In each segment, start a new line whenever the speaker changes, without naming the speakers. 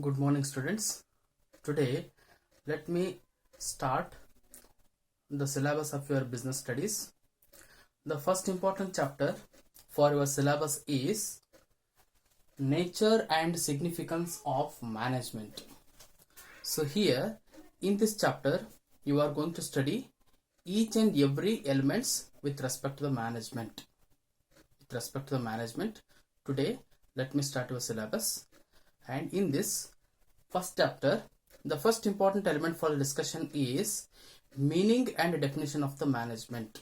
Good morning, students. Today, let me start the syllabus of your business studies. The first important chapter for your syllabus is Nature and Significance of Management. So here, in this chapter, you are going to study each and every elements with respect to the management. Today, let me start your syllabus. And in this first chapter, the first important element for discussion is meaning and definition of the management.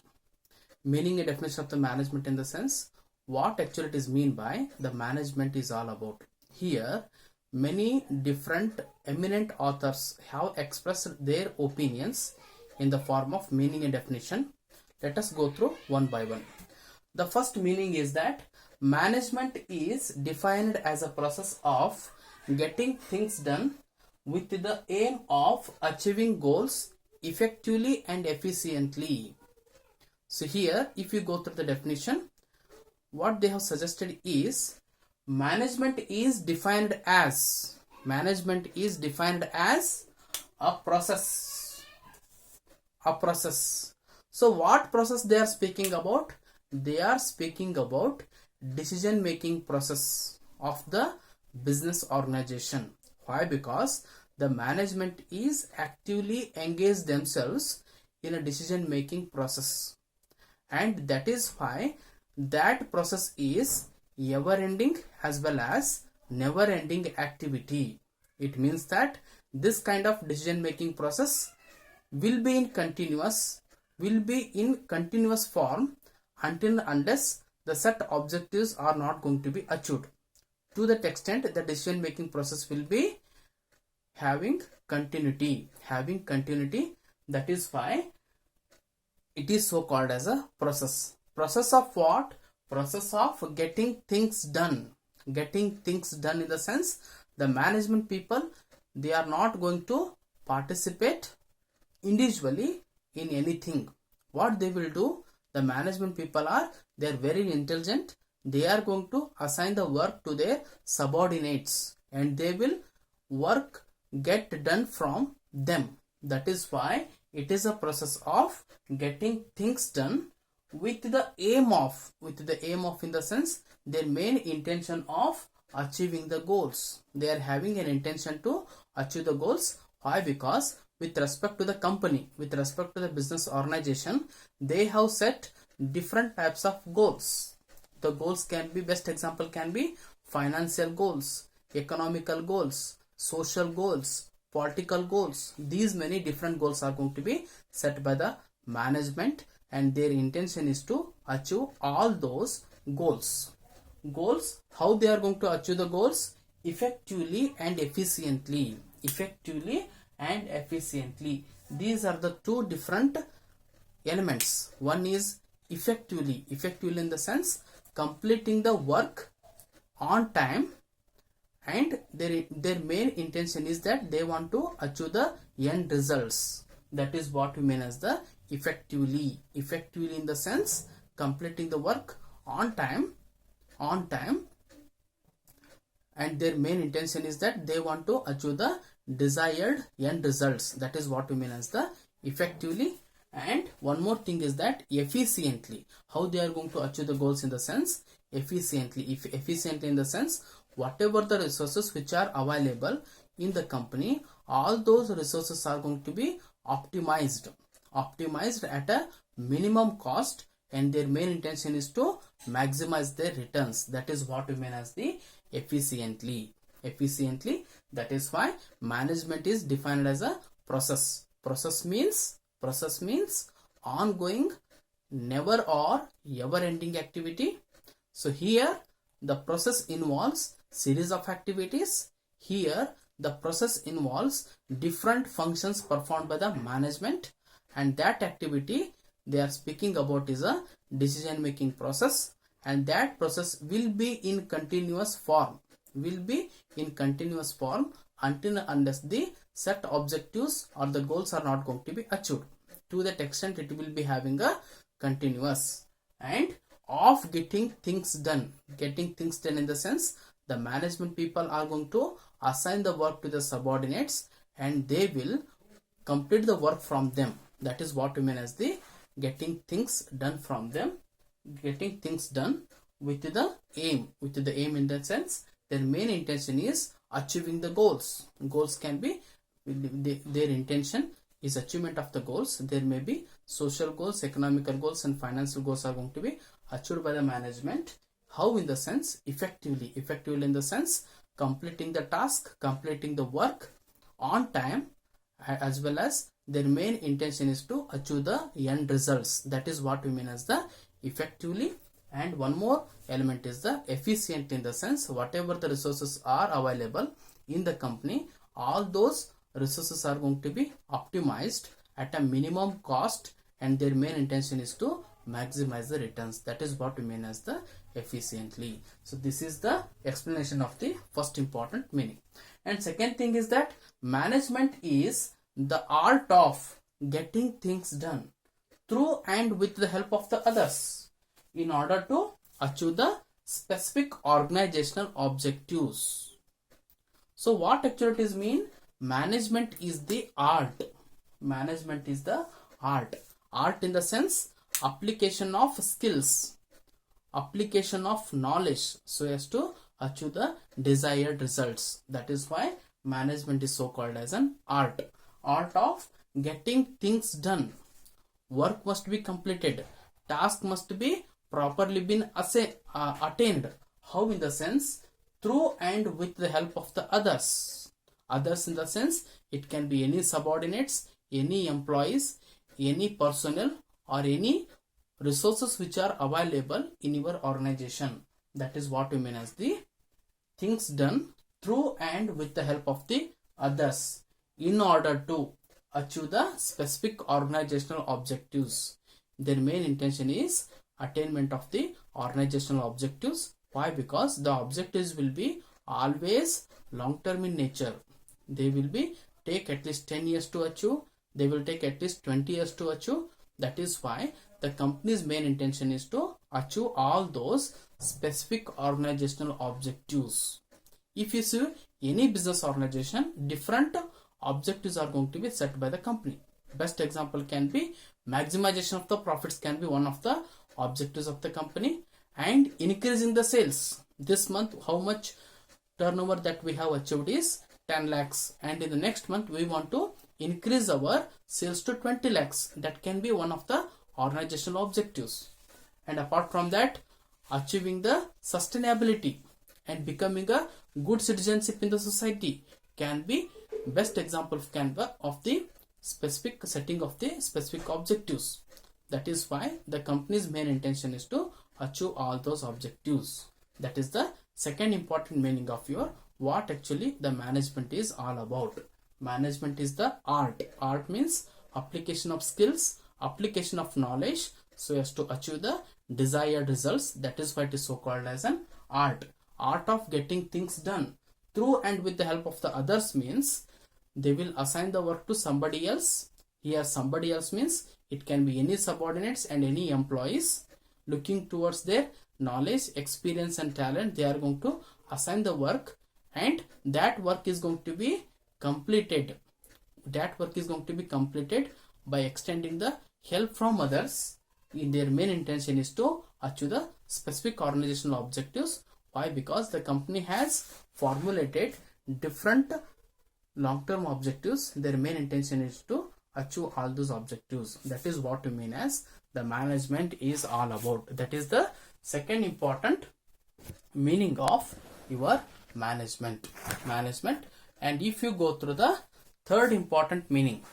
Meaning and definition of the management in the sense what actually it is mean by the management is all about. Here, many different eminent authors have expressed their opinions in the form of meaning and definition. Let us go through one by one. The first meaning is that management is defined as a process of getting things done with the aim of achieving goals effectively and efficiently. So here, if you go through the definition, what they have suggested is management is defined as a process. So what process they are speaking about? They are speaking about decision making process of the business organization. Why? Because the management is actively engaged themselves in a decision making process, and that is why that process is ever ending as well as never ending activity. It means that this kind of decision making process will be in continuous form until unless the set objectives are not going to be achieved. To that extent, the decision making process will be having continuity. That is why it is so called as a process. Process of what? Process of getting things done. Getting things done in the sense the management people, they are not going to participate individually in anything. What they will do, the management people they are very intelligent. They are going to assign the work to their subordinates and they will work get done from them. That is why it is a process of getting things done with the aim of in the sense their main intention of achieving the goals. They are having an intention to achieve the goals. Why? Because with respect to the company, with respect to the business organization, they have set different types of goals. The goals can be, best example can be financial goals, economical goals, social goals, political goals. These many different goals are going to be set by the management and their intention is to achieve all those goals. How they are going to achieve the goals? Effectively and efficiently. These are the two different elements. One is effectively in the sense completing the work on time, and their main intention is that they want to achieve the end results. That is what we mean as the effectively in the sense completing the work on time, and their main intention is that they want to achieve the desired end results. That is what we mean as the effectively. And one more thing is that efficiently. How they are going to achieve the goals in the sense efficiently. Efficiently in the sense whatever the resources which are available in the company, all those resources are going to be optimized at a minimum cost, and their main intention is to maximize their returns. That is what we mean as the efficiently. That is why management is defined as a process. Process means ongoing, never or ever ending activity. So here the process involves series of activities. Here the process involves different functions performed by the management, and that activity they are speaking about is a decision making process, and that process will be in continuous form until unless the set objectives or the goals are not going to be achieved. To that extent, it will be having a continuous and of getting things done in the sense the management people are going to assign the work to the subordinates and they will complete the work from them. That is what we mean as the getting things done from them, getting things done with the aim. With the aim in that sense, their main intention is achieving the goals. Goals can be, their intention is achievement of the goals. There may be social goals, economical goals and financial goals are going to be achieved by the management. How? In the sense effectively in the sense completing the task, completing the work on time, as well as their main intention is to achieve the end results. That is what we mean as the effectively. And one more element is the efficient, in the sense whatever the resources are available in the company, all those resources are going to be optimized at a minimum cost and their main intention is to maximize the returns. That is what we mean as the efficiently. So this is the explanation of the first important meaning. And second thing is that management is the art of getting things done through and with the help of the others in order to achieve the specific organizational objectives. So what actually it is mean? Management is the art. Management is the art. Art in the sense application of skills, application of knowledge so as to achieve the desired results. That is why management is so called as an art. Art of getting things done. Work must be completed. Task must be properly been attained. How? In the sense through and with the help of the others. Others in the sense it can be any subordinates, any employees, any personnel or any resources which are available in your organization. That is what we mean as the things done through and with the help of the others in order to achieve the specific organizational objectives. Their main intention is attainment of the organizational objectives. Why? Because the objectives will be always long term in nature. They will be take at least 10 years to achieve. They will take at least 20 years to achieve. That is why the company's main intention is to achieve all those specific organizational objectives. If you see any business organization, different objectives are going to be set by the company. Best example can be maximization of the profits can be one of the objectives of the company, and increasing the sales. This month how much turnover that we have achieved is 10 lakhs and in the next month we want to increase our sales to 20 lakhs. That can be one of the organizational objectives. And apart from that, achieving the sustainability and becoming a good citizenship in the society can be best example of the specific setting of the specific objectives. That is why the company's main intention is to achieve all those objectives. That is the second important meaning of your what actually the management is all about. Management is the art. Art means application of skills, application of knowledge so as to achieve the desired results. That is why it is so called as an art. Art of getting things done through and with the help of the others means they will assign the work to somebody else. Here somebody else means it can be any subordinates and any employees. Looking towards their knowledge, experience and talent, they are going to assign the work and that work is going to be completed. That work is going to be completed by extending the help from others. In their main intention is to achieve the specific organizational objectives. Why? Because the company has formulated different long-term objectives. Their main intention is to achieve all those objectives. That is what we mean as the management is all about. That is the second important meaning of your management. And if you go through the third important meaning,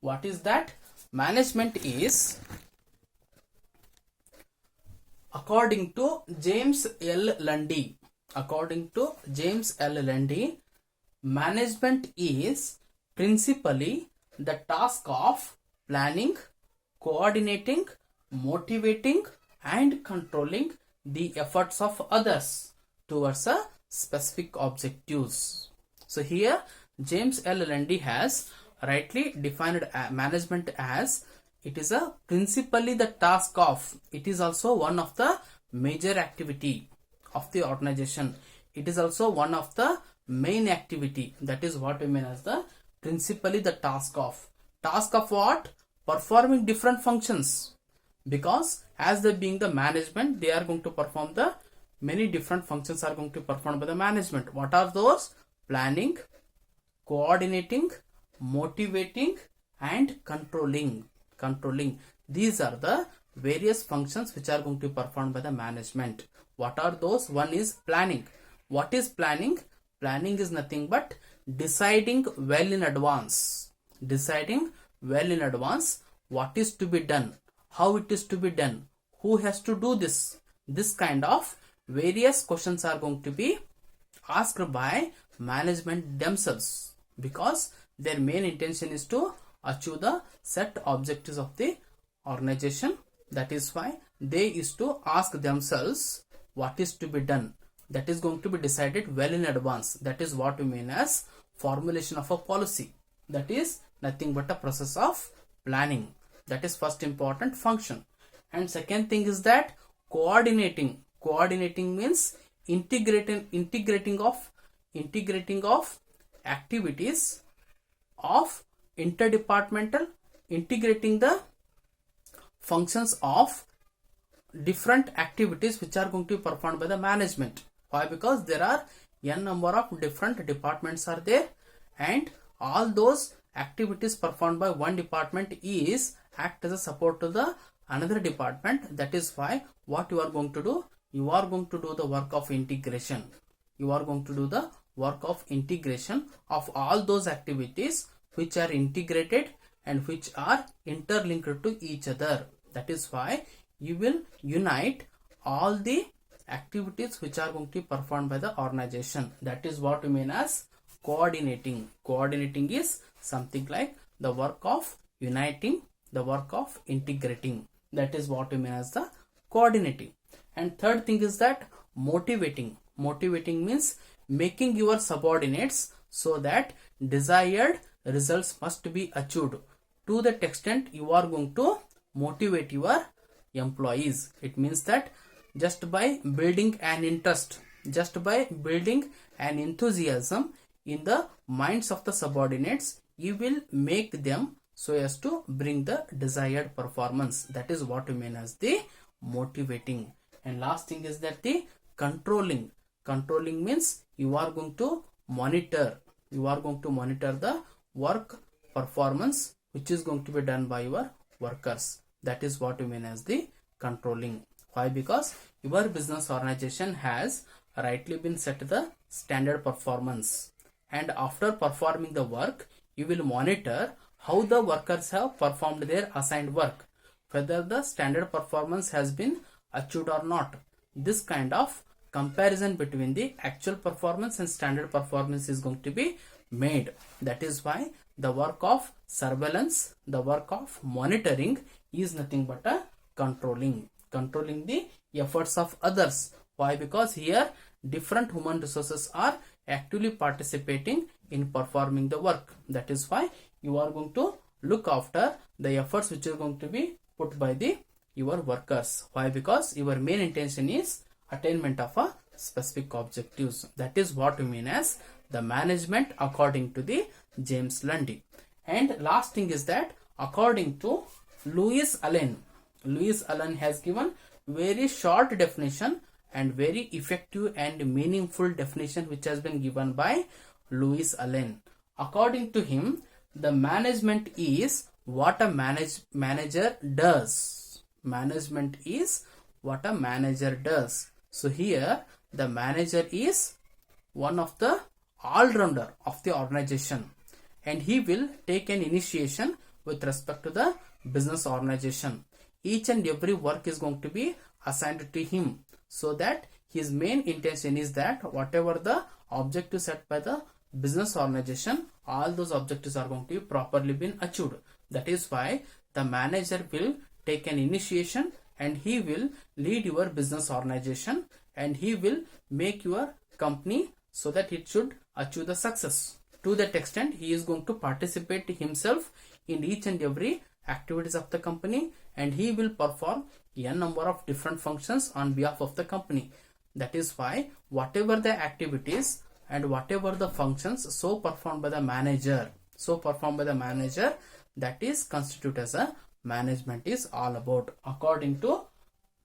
what is that? Management is, according to James L. Lundy, management is principally the task of planning, coordinating, motivating and controlling the efforts of others towards a specific objectives. So here James L. Lundy has rightly defined management as it is a principally the task of, it is also one of the major activity of the organization it is also one of the main activity. That is what we mean as the principally the task of what? Performing different functions, because as they being the management, they are going to perform the many different functions are going to be performed by the management. What are those? Planning, coordinating, motivating, and controlling. These are the various functions which are going to be performed by the management. What are those? One is planning. What is planning? Planning is nothing but deciding well in advance. What is to be done, how it is to be done, who has to do this. This kind of various questions are going to be asked by management themselves, because their main intention is to achieve the set objectives of the organization. That is why they is to ask themselves what is to be done. That is going to be decided well in advance. That is what we mean as formulation of a policy. That is nothing but a process of planning. That is first important function. And second thing is that coordinating. Coordinating means integrating of activities of interdepartmental, integrating the functions of different activities which are going to be performed by the management. Why? Because there are n number of different departments are there, and all those activities performed by one department is act as a support to the another department. That is why what you are going to do, you are going to do the work of integration. You are going to do the work of integration of all those activities which are integrated and which are interlinked to each other. That is why you will unite all the activities which are going to be performed by the organization. That is what we mean as coordinating. Coordinating is something like the work of uniting, the work of integrating. That is what we mean as the coordinating. And third thing is that motivating. Motivating means making your subordinates so that desired results must be achieved. To that extent, you are going to motivate your employees. It means that just by building an interest, just by building an enthusiasm in the minds of the subordinates, you will make them so as to bring the desired performance. That is what we mean as the motivating. And last thing is that the controlling. Controlling means you are going to monitor. You are going to monitor the work performance which is going to be done by your workers. That is what we mean as the controlling. Why? Because your business organization has rightly been set the standard performance, and after performing the work, you will monitor how the workers have performed their assigned work, whether the standard performance has been achieved or not. This kind of comparison between the actual performance and standard performance is going to be made. That is why the work of surveillance, the work of monitoring is nothing but a controlling the efforts of others. Why? Because here different human resources are actively participating in performing the work. That is why you are going to look after the efforts which are going to be put by your workers. Why? Because your main intention is attainment of a specific objectives. That is what we mean as the management according to the James Lundy. And last thing is that according to Louis Allen has given very short definition and very effective and meaningful definition which has been given by Louis Allen. According to him, the management is what a manager does. Management is what a manager does. So here the manager is one of the all-rounder of the organization, and he will take an initiation with respect to the business organization. Each and every work is going to be assigned to him, so that his main intention is that whatever the objective set by the business organization, all those objectives are going to be properly been achieved. That is why the manager will take an initiation and he will lead your business organization, and he will make your company so that it should achieve the success. To that extent, he is going to participate himself in each and every activities of the company, and he will perform a number of different functions on behalf of the company. That is why whatever the activities and whatever the functions so performed by the manager, that is constitute as a management is all about, according to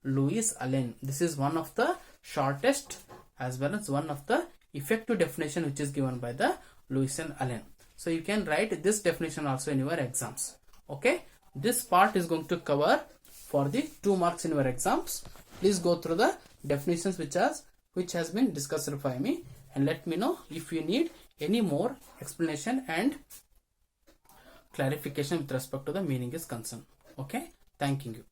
Lewis Allen. This is one of the shortest as well as one of the effective definition which is given by the Lewis and Allen. So you can write this definition also in your exams. Okay, this part is going to cover for the 2 marks in your exams. Please go through the definitions which has been discussed by me, and let me know if you need any more explanation and clarification with respect to the meaning is concerned. Okay, thanking you.